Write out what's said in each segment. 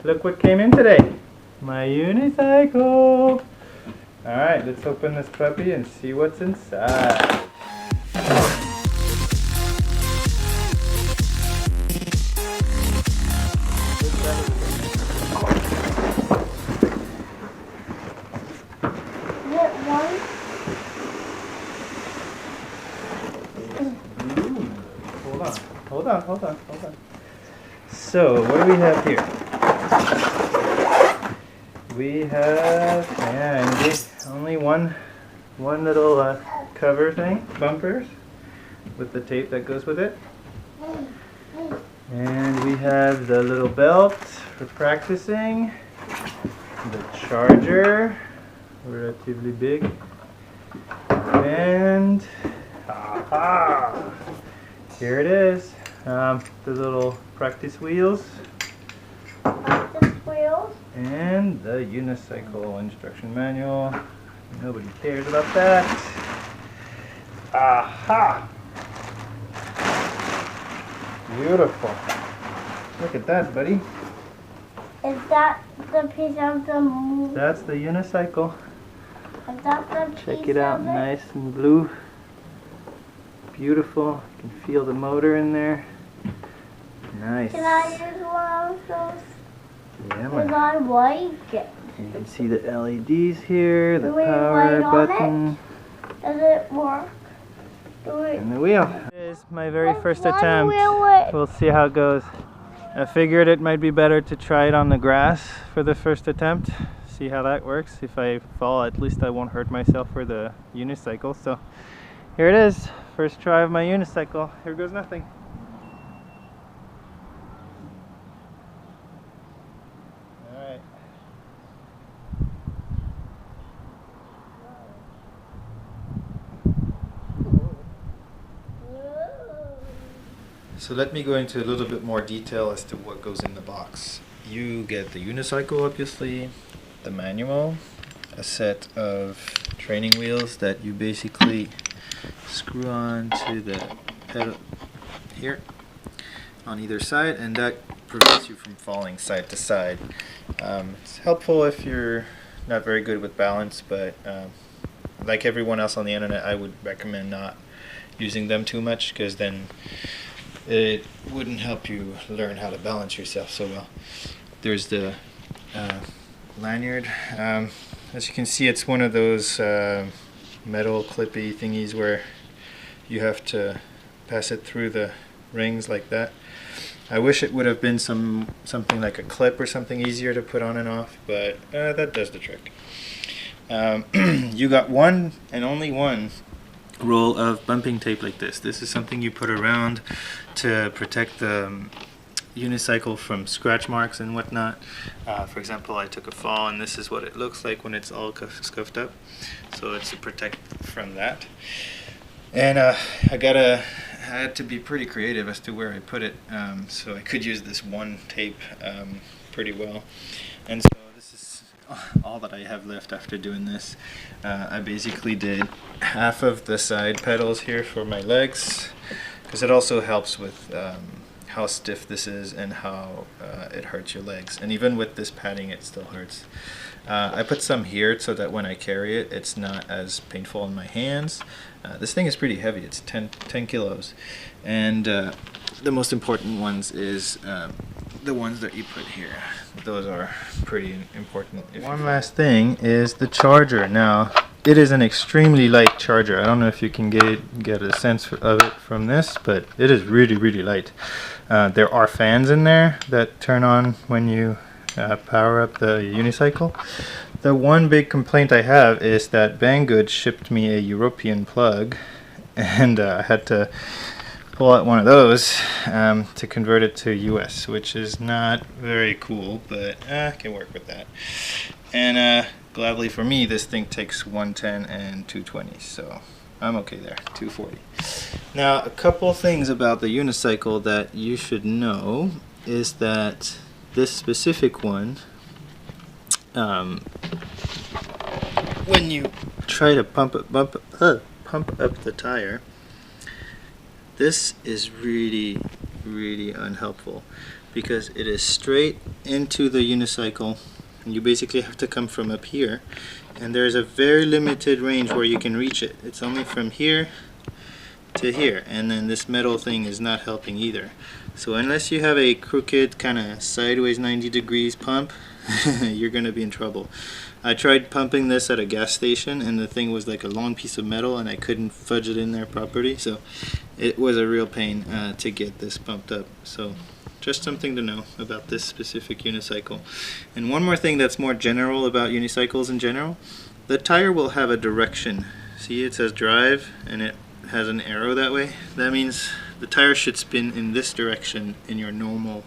look what came in today. My unicycle. Alright, let's open this puppy and see what's inside. Hold on. So, what do we have here? We have, indeed, only one little cover thing, bumpers, with the tape that goes with it. And we have the little belt for practicing, the charger, relatively big, and here it is. The little practice wheels. And the unicycle instruction manual. Nobody cares about that. Aha! Beautiful. Look at that, buddy. Is that the piece of the moon? That's the unicycle. Is that the piece Check it out, nice and blue. Beautiful. You can feel the motor in there. Nice. Can I use one of those? Yeah, because I like it. You can see the LEDs here, the Do we power light on button, Does it work? and the wheel. This is my very first One attempt. wheel We'll see how it goes. I figured it might be better to try it on the grass for the first attempt. See how that works. If I fall, at least I won't hurt myself for the unicycle. So here it is. First try of my unicycle. Here goes nothing. Alright. So let me go into a little bit more detail as to what goes in the box. You get the unicycle, obviously, the manual, a set of training wheels that you basically screw on to the pedal here on either side, and that prevents you from falling side to side. It's helpful if you're not very good with balance, but like everyone else on the internet, I would recommend not using them too much, because then it wouldn't help you learn how to balance yourself so well. There's the lanyard. As you can see, it's one of those metal clippy thingies where you have to pass it through the rings like that. I wish it would have been something like a clip or something easier to put on and off, but that does the trick. You got one and only one roll of bumping tape like this. This is something you put around to protect the unicycle from scratch marks and whatnot. For example, I took a fall and this is what it looks like when it's all scuffed up. So it's to protect from that. And I had to be pretty creative as to where I put it, so I could use this one tape pretty well. And so this is all that I have left after doing this. I basically did half of the side pedals here for my legs, because it also helps with how stiff this is and how it hurts your legs. And even with this padding, it still hurts. I put some here so that when I carry it, it's not as painful in my hands. This thing is pretty heavy. It's 10 kilos. And the most important ones is the ones that you put here. Those are pretty important. One last thing is the charger. Now, it is an extremely light charger. I don't know if you can get a sense of it from this, but it is really, really light. There are fans in there that turn on when you power up the unicycle. The one big complaint I have is that Banggood shipped me a European plug, and I had to pull out one of those to convert it to US, which is not very cool, but I can work with that. And gladly for me, this thing takes 110 and 220, so I'm okay there, 240. Now, a couple things about the unicycle that you should know is that this specific one, when you try to pump up the tire, this is really unhelpful. because it is straight into the unicycle. And you basically have to come from up here, and there's a very limited range where you can reach it. It's only from here to here, and then this metal thing is not helping either. So unless you have a crooked kind of sideways 90 degrees pump, you're gonna be in trouble. I tried pumping this at a gas station, and the thing was like a long piece of metal, and I couldn't fudge it in there properly, so it was a real pain to get this pumped up. So just something to know about this specific unicycle. And one more thing that's more general about unicycles in general, the tire will have a direction. See, it says drive and it has an arrow that way. That means the tire should spin in this direction in your normal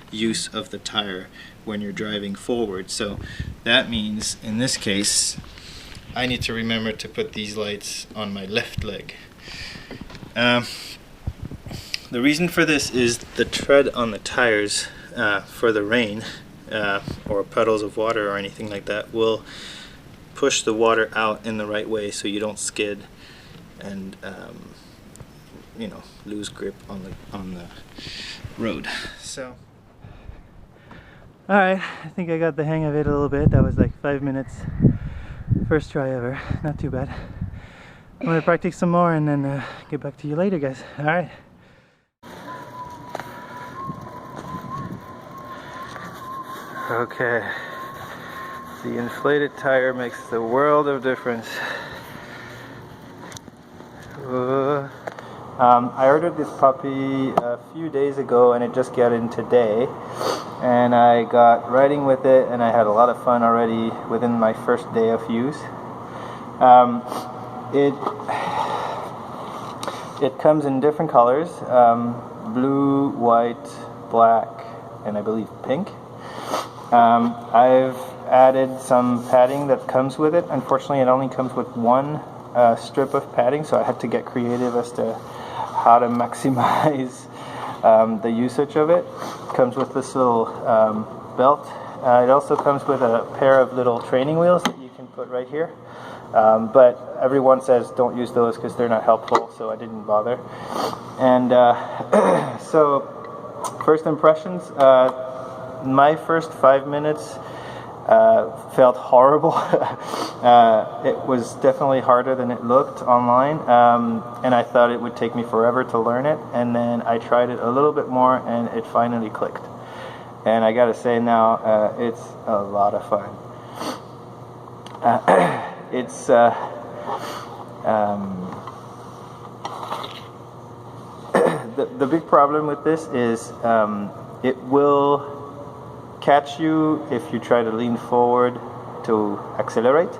use of the tire when you're driving forward. So that means in this case I need to remember to put these lights on my left leg. The reason for this is the tread on the tires for the rain or puddles of water or anything like that will push the water out in the right way so you don't skid and you know, lose grip on the road. So alright, I think I got the hang of it a little bit. That was like 5 minutes. First try ever. Not too bad. I'm going to practice some more and then get back to you later, guys. Alright. Okay. The inflated tire makes the world of difference. I ordered this puppy a few days ago and it just got in today, and I got riding with it and I had a lot of fun already within my first day of use. It comes in different colors, blue, white, black, and I believe pink. I've added some padding that comes with it. Unfortunately, it only comes with one strip of padding, so I had to get creative as to how to maximize the usage of it. It comes with this little belt. It also comes with a pair of little training wheels that you can put right here. But everyone says don't use those because they're not helpful, so I didn't bother. And so first impressions, my first 5 minutes felt horrible. It was definitely harder than it looked online, and I thought it would take me forever to learn it, and then I tried it a little bit more and it finally clicked. And I gotta say now, it's a lot of fun. It's the big problem with this is it will catch you if you try to lean forward to accelerate,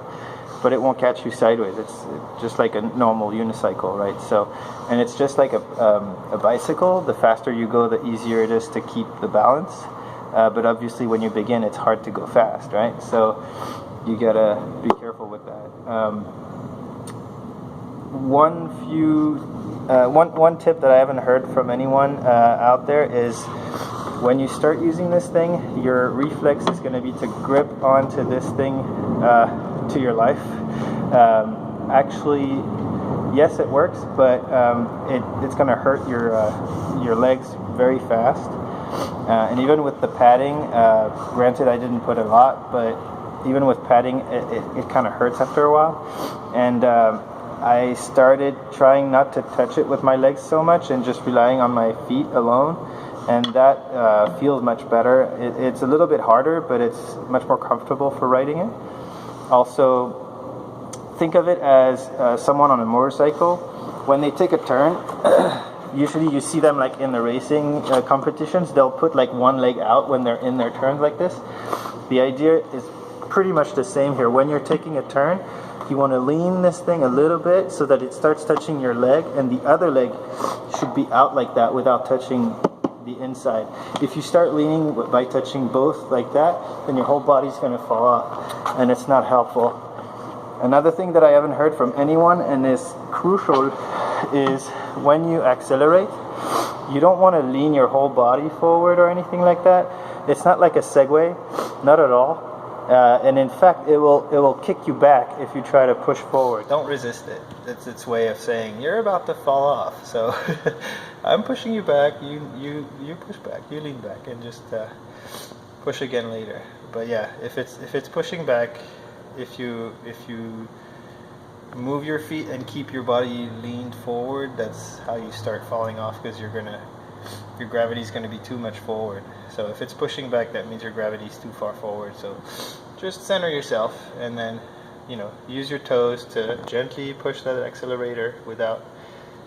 but it won't catch you sideways. It's just like a normal unicycle, right? So, and it's just like a bicycle. The faster you go, the easier it is to keep the balance. But obviously, when you begin, it's hard to go fast, right? So you gotta be careful with that. One tip that I haven't heard from anyone out there is when you start using this thing, your reflex is going to be to grip onto this thing to your life. Actually, yes, it works, but it's going to hurt your legs very fast. And even with the padding, granted I didn't put a lot, but even with padding, it kind of hurts after a while. And I started trying not to touch it with my legs so much and just relying on my feet alone. And that feels much better. It's a little bit harder, but it's much more comfortable for riding it. Also, think of it as someone on a motorcycle. When they take a turn, usually you see them like in the racing competitions, they'll put like one leg out when they're in their turns like this. The idea is pretty much the same here. When you're taking a turn, you want to lean this thing a little bit so that it starts touching your leg, and the other leg should be out like that without touching the inside. If you start leaning by touching both like that, then your whole body's going to fall off, and it's not helpful. Another thing that I haven't heard from anyone, and is crucial, is when you accelerate, you don't want to lean your whole body forward or anything like that. It's not like a Segway, not at all. and in fact it will kick you back if you try to push forward. Don't resist it. It's its way of saying you're about to fall off. So I'm pushing you back, you push back, you lean back, and just push again later. But yeah, if it's pushing back, if you move your feet and keep your body leaned forward, that's how you start falling off, because your gravity is going to be too much forward. So if it's pushing back, that means your gravity is too far forward. So just center yourself, and then use your toes to gently push that accelerator without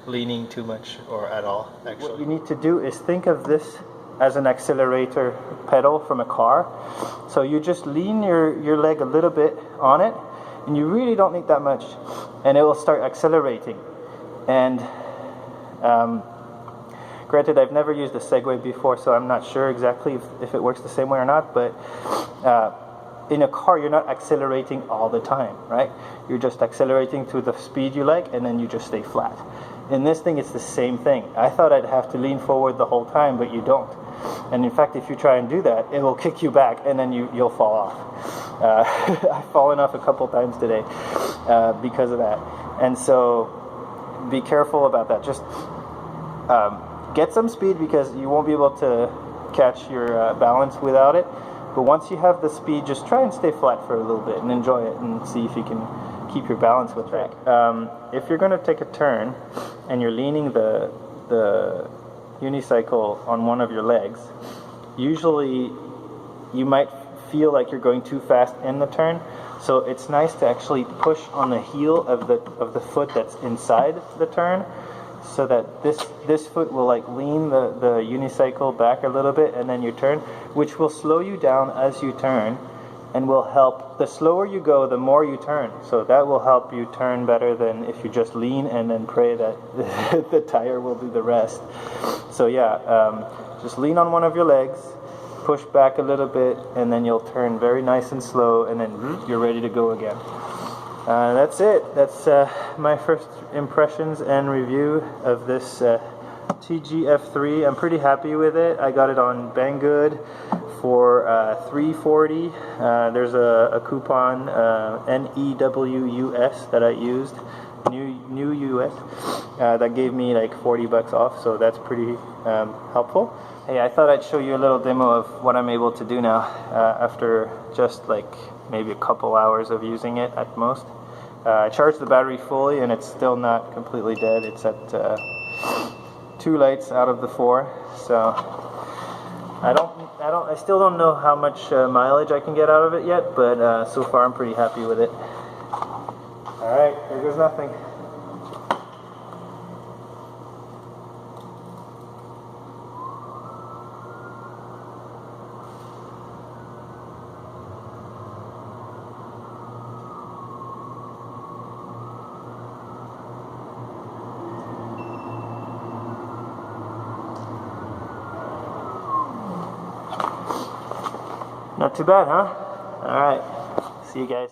leaning too much or at all. Actually, what you need to do is think of this as an accelerator pedal from a car. So you just lean your leg a little bit on it, and you really don't need that much, and it will start accelerating. And granted, I've never used a Segway before, so I'm not sure exactly if it works the same way or not, but in a car you're not accelerating all the time, right? You're just accelerating to the speed you like, and then you just stay flat. In this thing it's the same thing. I thought I'd have to lean forward the whole time, but you don't. And in fact, if you try and do that, it will kick you back, and then you'll fall off. I've fallen off a couple times today because of that. And so be careful about that. Just get some speed, because you won't be able to catch your balance without it. But once you have the speed, just try and stay flat for a little bit and enjoy it, and see if you can keep your balance with that. If you're going to take a turn and you're leaning the unicycle on one of your legs, usually you might feel like you're going too fast in the turn. So it's nice to actually push on the heel of the foot that's inside the turn, so that this foot will like lean the unicycle back a little bit, and then you turn, which will slow you down as you turn, and will help. The slower you go, the more you turn. So that will help you turn better than if you just lean and then pray that the tire will do the rest. So yeah, just lean on one of your legs, push back a little bit, and then you'll turn very nice and slow, and then you're ready to go again. That's it. That's my first impressions and review of this TG-F3. I'm pretty happy with it. I got it on Banggood for $3.40. There's a coupon, NEWUS, that I used, new US, that gave me like $40 off, so that's pretty helpful. Hey, I thought I'd show you a little demo of what I'm able to do now after just like maybe a couple hours of using it at most. I charged the battery fully, and it's still not completely dead. It's at 2 lights out of the 4, so I still don't know how much mileage I can get out of it yet, but so far I'm pretty happy with it. Alright, here goes nothing. Not too bad, huh? Alright, see you guys.